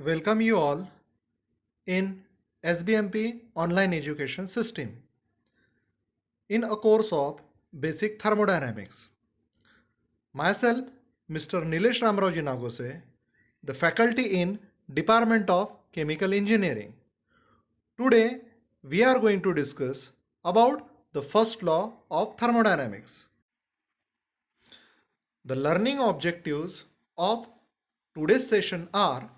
Welcome you all in SBMP online education system in a course of basic thermodynamics. Myself, Mr. Nilesh Ramraoji Nagose, the faculty in Department of Chemical Engineering. Today, we are going to discuss about the first law of thermodynamics. The learning objectives of today's session are: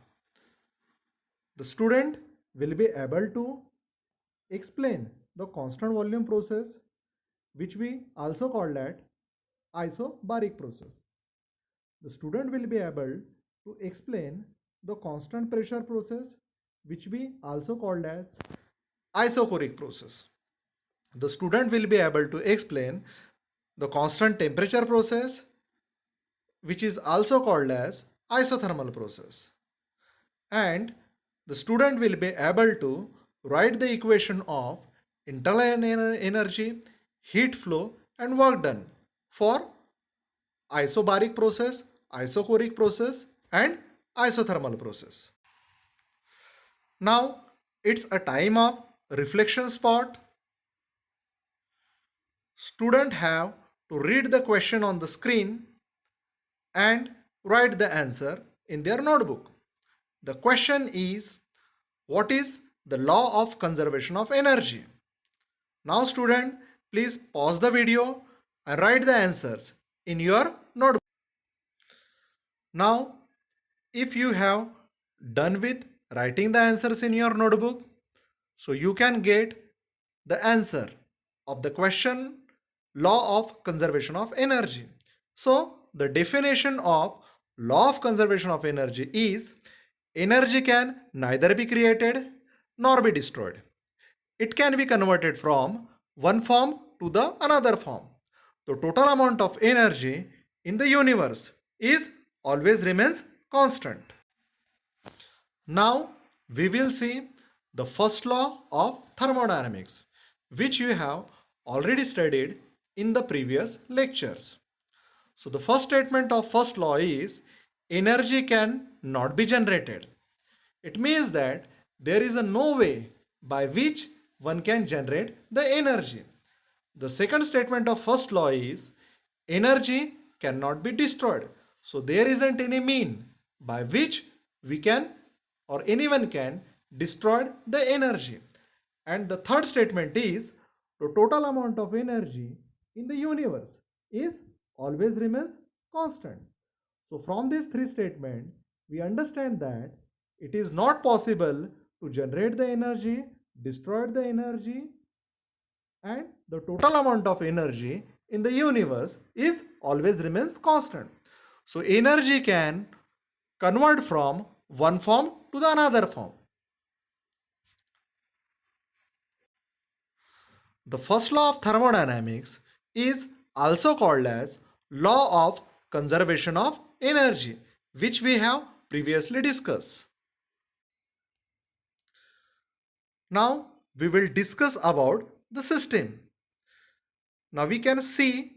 the student will be able to explain the constant volume process, which we also call that isobaric process. The student will be able to explain the constant pressure process, which we also call as isochoric process. The student will be able to explain the constant temperature process, which is also called as isothermal process. And the student will be able to write the equation of internal energy, heat flow, and work done for isobaric process, isochoric process, and isothermal process. Now it's a time of reflection spot. Student have to read the question on the screen and write the answer in their notebook. The question is, what is the law of conservation of energy? Now student, please pause the video and write the answers in your notebook. Now, if you have done with writing the answers in your notebook, so you can get the answer of the question, law of conservation of energy. So the definition of law of conservation of energy is: energy can neither be created nor be destroyed. It can be converted from one form to the another form. The total amount of energy in the universe is always remains constant. Now we will see the first law of thermodynamics, which you have already studied in the previous lectures. So the first statement of first law is: energy can not be generated. It means that there is a no way by which one can generate the energy. The second statement of first law is: energy cannot be destroyed. So there isn't any mean by which we can or anyone can destroy the energy. And the third statement is: the total amount of energy in the universe is always remains constant. So from these three statements, we understand that it is not possible to generate the energy, destroy the energy, and the total amount of energy in the universe is always remains constant. So energy can convert from one form to the another form. The first law of thermodynamics is also called as law of conservation of energy, which we have previously discussed. Now we will discuss about the system. Now we can see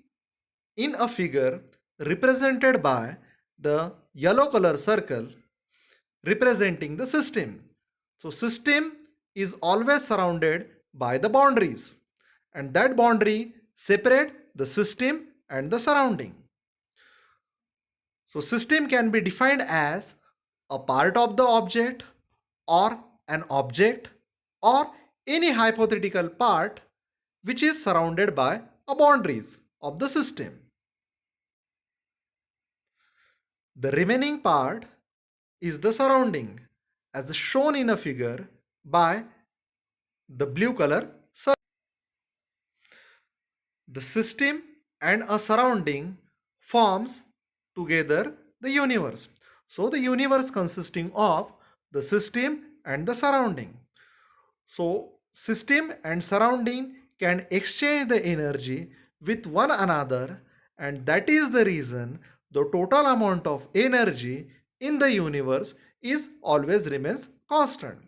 in a figure represented by the yellow color circle representing the system. So system is always surrounded by the boundaries, and that boundary separate the system and the surrounding. So system can be defined as a part of the object or an object or any hypothetical part which is surrounded by a boundaries of the system. The remaining part is the surrounding, as shown in a figure by the blue color circle. The system and a surrounding forms together the universe. So the universe consisting of the system and the surrounding. So system and surrounding can exchange the energy with one another, and that is the reason the total amount of energy in the universe is always remains constant.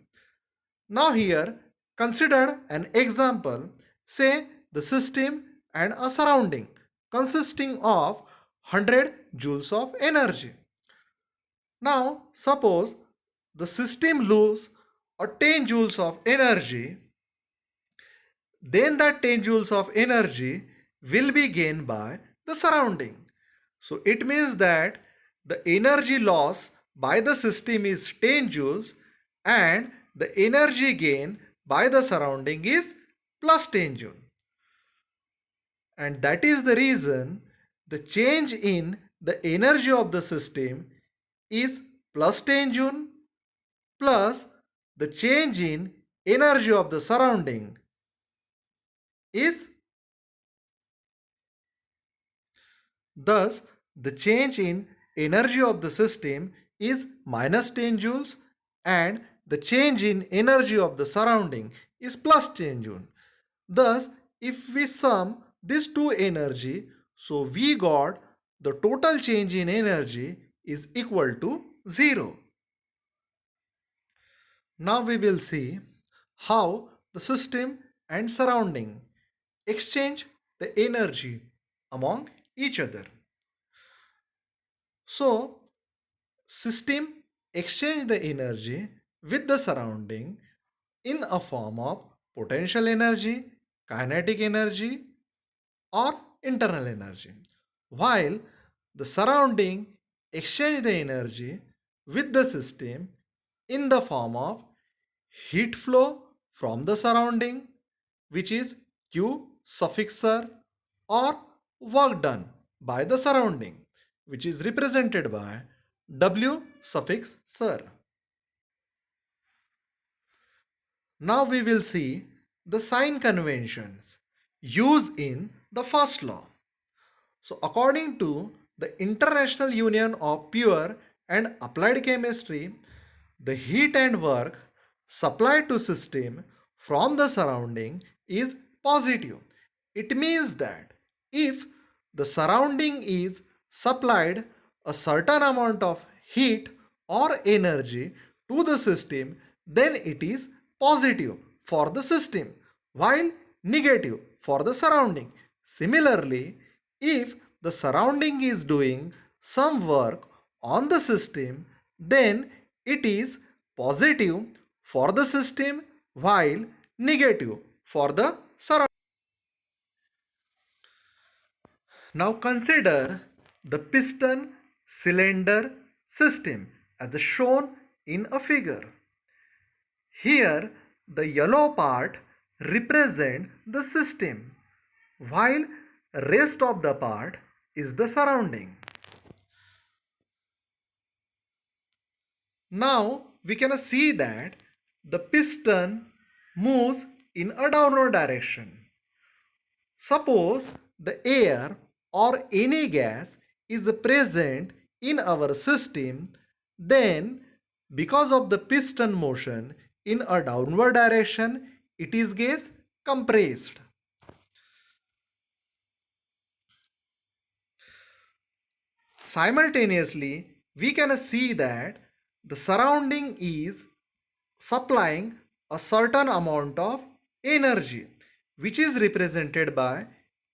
Now here consider an example, say the system and a surrounding consisting of 100 joules of energy. Now suppose the system lose a 10 joules of energy, then that 10 joules of energy will be gained by the surrounding. So it means that the energy loss by the system is 10 joules and the energy gain by the surrounding is plus 10 joule. And that is the reason the change in the energy of the system is plus 10 joule plus the change in energy of the surrounding is, thus the change in energy of the system is minus 10 joules and the change in energy of the surrounding is plus 10 joule. Thus if we sum these two energy, so we got the total change in energy is equal to 0. Now we will see how the system and surrounding exchange the energy among each other. So system exchange the energy with the surrounding in a form of potential energy, kinetic energy or internal energy, while the surrounding exchange the energy with the system in the form of heat flow from the surrounding, which is Q suffix R, or work done by the surrounding, which is represented by W suffix R. Now we will see the sign conventions used in the first law. So according to the International Union of Pure and Applied Chemistry, the heat and work supplied to system from the surrounding is positive. It means that if the surrounding is supplied a certain amount of heat or energy to the system, then it is positive for the system, while negative for the surrounding. Similarly, if the surrounding is doing some work on the system, then it is positive for the system while negative for the surrounding. Now consider the piston cylinder system as shown in a figure. Here the yellow part represents the system while rest of the part is the surrounding. Now we can see that the piston moves in a downward direction. Suppose the air or any gas is present in our system, then because of the piston motion in a downward direction, it is gets compressed. Simultaneously, we can see that the surrounding is supplying a certain amount of energy, which is represented by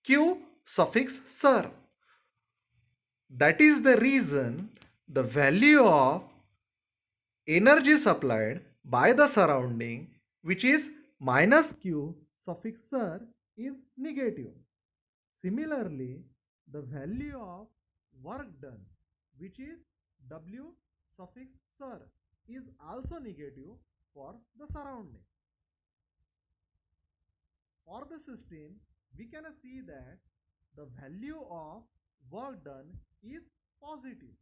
Q suffix SIR. That is the reason the value of energy supplied by the surrounding, which is minus Q suffix SIR, is negative. Similarly, the value of work done, which is W suffix SIR, is also negative for the surrounding. For the system, we can see that the value of work done is positive.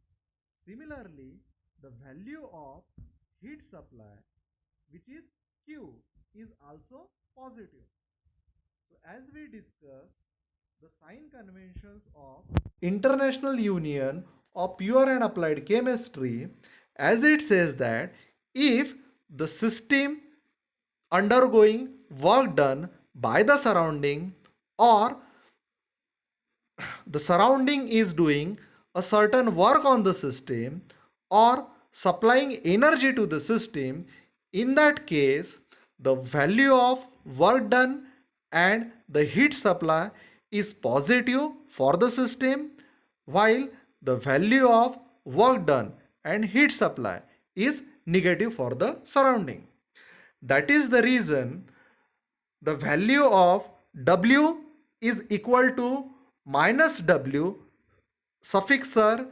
Similarly, the value of heat supply, which is Q, is also positive. So as we discussed, the sign conventions of International Union of Pure and Applied Chemistry, as it says that if the system undergoing work done by the surrounding or the surrounding is doing a certain work on the system or supplying energy to the system, in that case the value of work done and the heat supply is positive for the system, while the value of work done and heat supply is negative for the surrounding. That is the reason the value of W is equal to minus W suffix sir,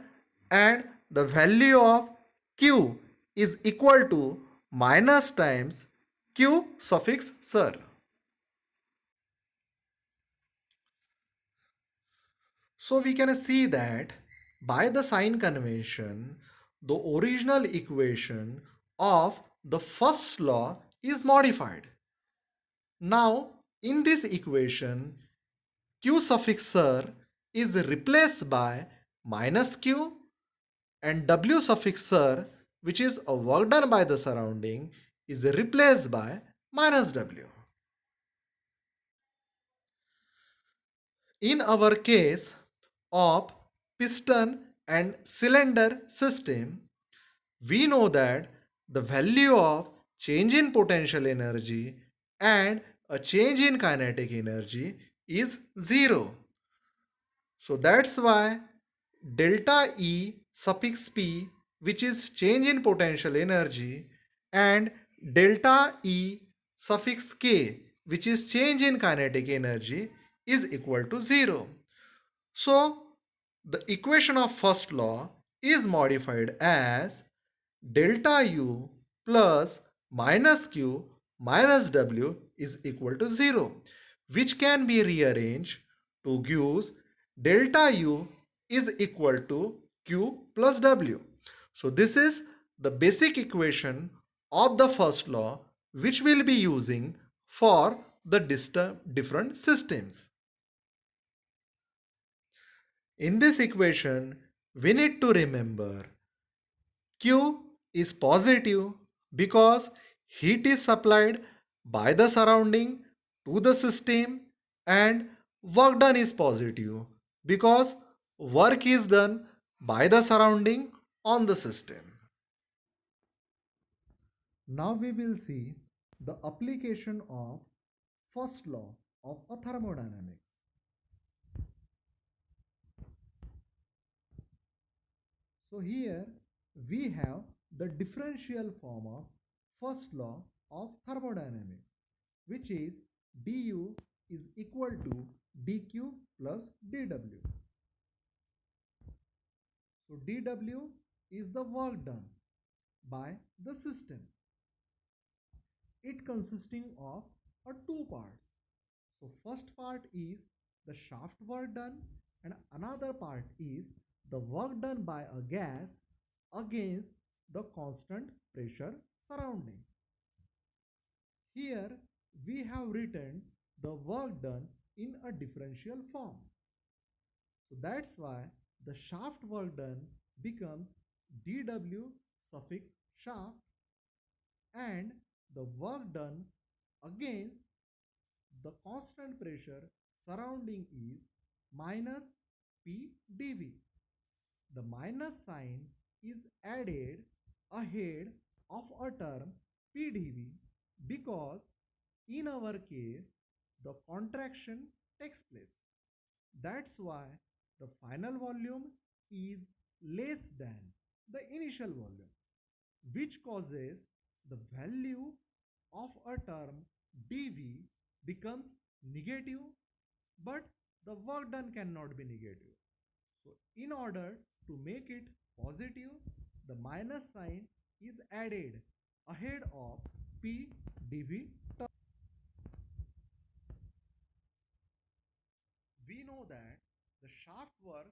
and the value of Q is equal to minus times Q suffix sir. So we can see that by the sign convention, the original equation of the first law is modified. Now, in this equation, Q suffix sir is replaced by minus Q, and W suffix sir, which is a work done by the surrounding, is replaced by minus W. In our case of piston and cylinder system, we know that the value of change in potential energy and a change in kinetic energy is 0. So that's why delta E suffix P, which is change in potential energy, and delta E suffix K, which is change in kinetic energy, is equal to 0. So the equation of first law is modified as delta U plus minus Q minus W is equal to 0, which can be rearranged to give delta U is equal to Q plus W. So this is the basic equation of the first law, which we'll be using for the different systems. In this equation, we need to remember Q is positive because heat is supplied by the surrounding to the system, and work done is positive because work is done by the surrounding on the system. Now we will see the application of first law of a thermodynamics. So here we have the differential form of first law of thermodynamics, which is du is equal to dq plus dw. So dw is the work done by the system. It consisting of two parts. So first part is the shaft work done, and another part is the work done by a gas against the constant pressure surrounding. Here we have written the work done in a differential form. So that's why the shaft work done becomes dw suffix shaft, and the work done against the constant pressure surrounding is minus P dV. The minus sign is added ahead of a term P dV because in our case the contraction takes place. That's why the final volume is less than the initial volume, which causes the value of a term dV becomes negative, but the work done cannot be negative. So in order to make it positive, the minus sign is added ahead of P dV term. We know that the shaft work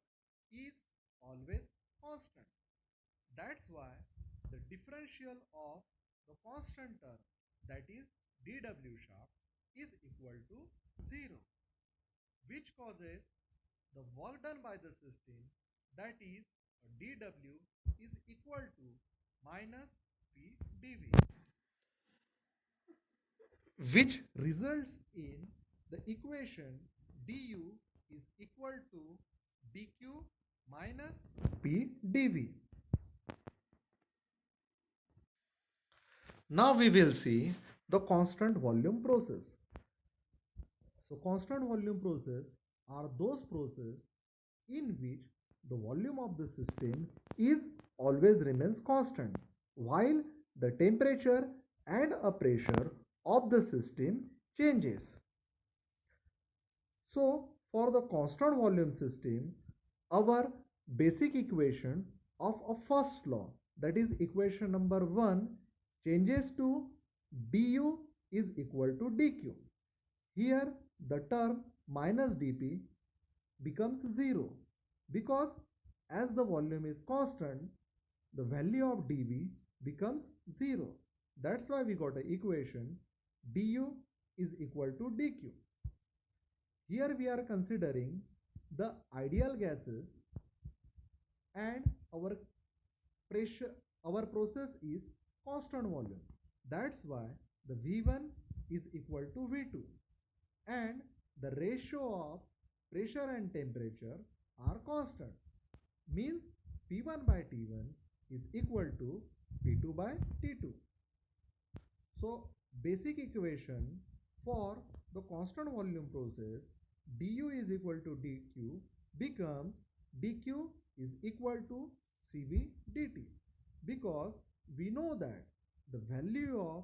is always constant. That's why the differential of the constant term, that is dw shaft, is equal to 0, which causes the work done by the system, that is dw, is equal to minus p dv, which results in the equation du is equal to dq minus p dv. Now we will see the constant volume process. So constant volume process are those processes in which the volume of the system is always remains constant while the temperature and a pressure of the system changes. So, for the constant volume system, our basic equation of a first law, that is equation number 1, changes to du is equal to dq. Here the term minus dp becomes 0 because as the volume is constant, the value of dv becomes 0. That's why we got an equation du is equal to dq. Here we are considering the ideal gases and our process is constant volume. That's why the V1 is equal to V2 and the ratio of pressure and temperature are constant. Means P1 by T1 is equal to P2 by T2. So basic equation for the constant volume process du is equal to dq becomes dq is equal to cv dt because we know that the value of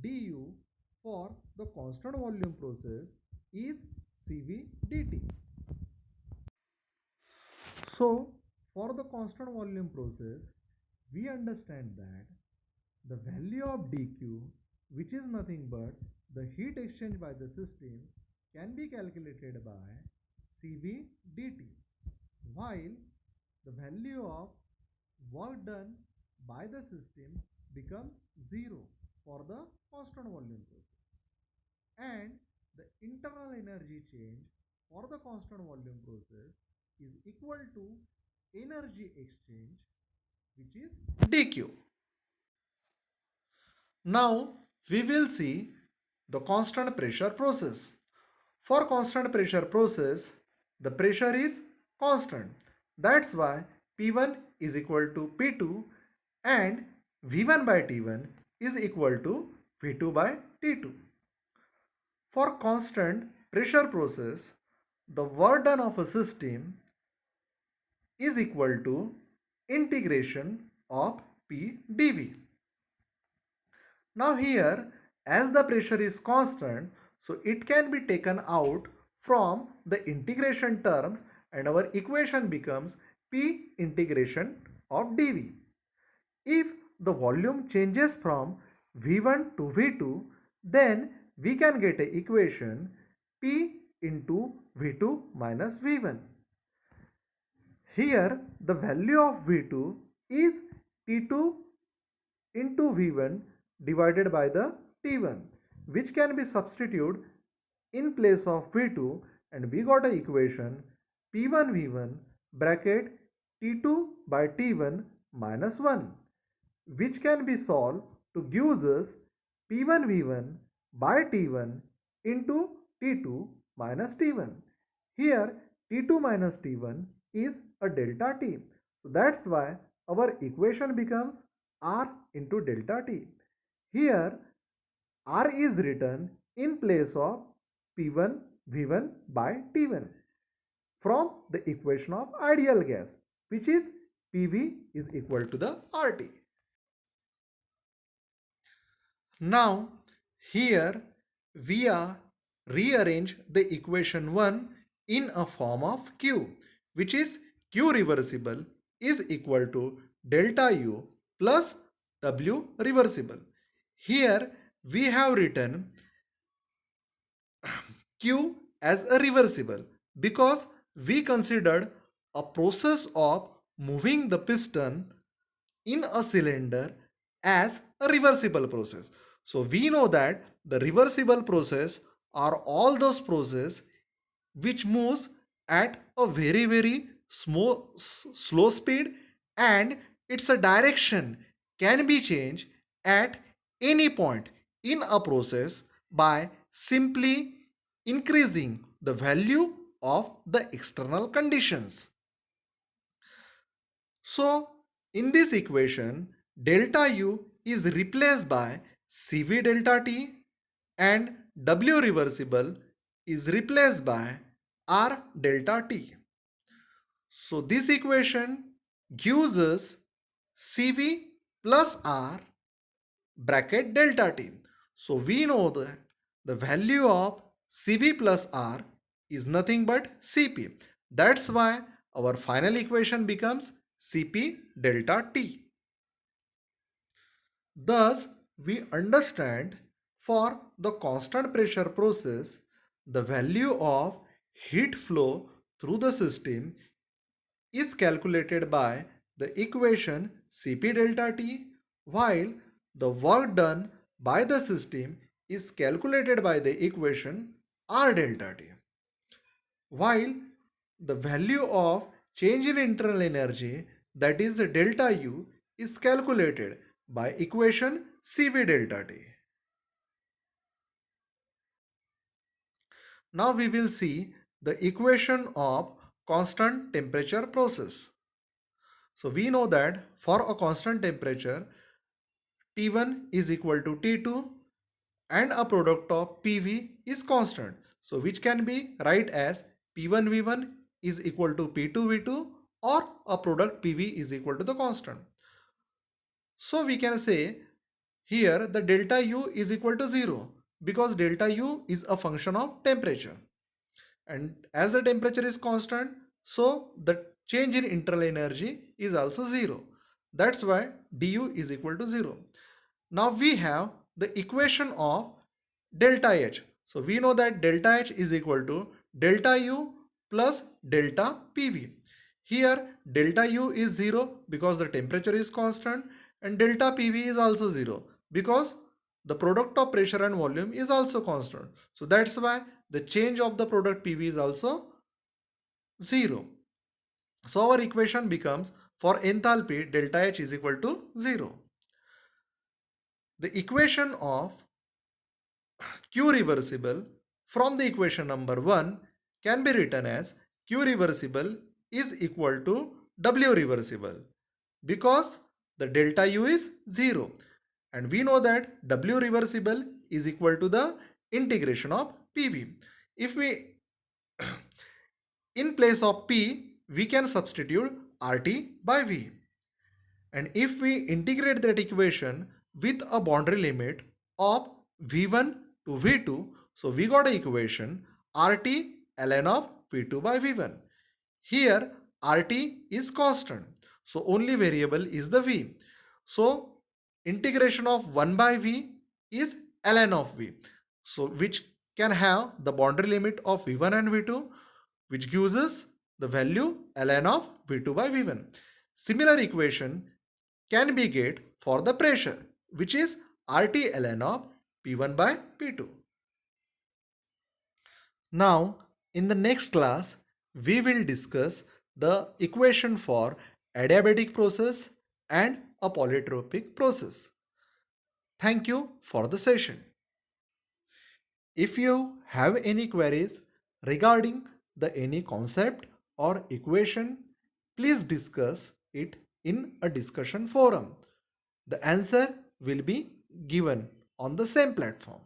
du for the constant volume process is cv dt. So for the constant volume process we understand that the value of dq, which is nothing but the heat exchange by the system, can be calculated by cv dt, while the value of work done by the system becomes 0 for the constant volume process, and the internal energy change for the constant volume process is equal to energy exchange, which is dq. Now we will see the constant pressure process. For constant pressure process, the pressure is constant. That's why P1 is equal to P2 and V1 by T1 is equal to V2 by T2. For constant pressure process, the work done of a system is equal to integration of P dV. Now here, as the pressure is constant, so it can be taken out from the integration terms and our equation becomes P integration of dV. If the volume changes from V1 to V2, then we can get an equation P into V2 minus V1. Here the value of V2 is T2 into V1 divided by the T1, which can be substituted in place of V2 and we got an equation P1 V1 bracket T2 by T1 minus 1, which can be solved to give us P1 V1 by T1 into T2 minus T1. Here T2 minus T1 is a delta T. So that's why our equation becomes R into delta T. Here R is written in place of P1 V1 by T1 from the equation of ideal gas, which is PV is equal to the RT. Now here we are rearrange the equation 1 in a form of Q, which is Q reversible is equal to delta U plus W reversible. Here we have written Q as a reversible because we considered a process of moving the piston in a cylinder as a reversible process. So we know that the reversible process are all those processes which moves at a very slow speed and its a direction can be changed at any point in a process by simply increasing the value of the external conditions. So in this equation, delta U is replaced by Cv delta T and W reversible is replaced by R delta T. So this equation gives us Cv plus R bracket delta T. So we know that the value of Cv plus R is nothing but Cp. That's why our final equation becomes Cp delta T. Thus, we understand for the constant pressure process, the value of heat flow through the system is calculated by the equation Cp delta T, while the work done by the system is calculated by the equation R delta T. While the value of change in internal energy, that is delta U, is calculated by equation Cv delta T. Now we will see the equation of constant temperature process. So we know that for a constant temperature, T1 is equal to T2 and a product of PV is constant. So which can be write as P1V1 is equal to P2V2 or a product PV is equal to the constant. So we can say here the delta U is equal to 0 because delta U is a function of temperature. And as the temperature is constant, so the change in internal energy is also 0. That's why du is equal to 0. Now we have the equation of delta H. So we know that delta H is equal to delta U plus delta PV. Here delta U is 0 because the temperature is constant and delta PV is also 0 because the product of pressure and volume is also constant. So that's why the change of the product PV is also 0. So our equation becomes for enthalpy delta H is equal to 0. The equation of Q reversible from the equation number 1 can be written as Q reversible is equal to W reversible because the delta U is 0 and we know that W reversible is equal to the integration of PV. If we in place of P we can substitute RT by V, and if we integrate that equation with a boundary limit of V1 to V2, so we got an equation RT ln of V2 by V1. Here RT is constant, so only variable is the V. So integration of 1 by V is ln of V. So which can have the boundary limit of V1 and V2, which gives us the value ln of V2 by V1. Similar equation can be get for the pressure, which is RT ln of P1 by P2. Now, in the next class, we will discuss the equation for adiabatic process and a polytropic process. Thank you for the session. If you have any queries regarding the any concept or equation, please discuss it in a discussion forum. The answer will be given on the same platform.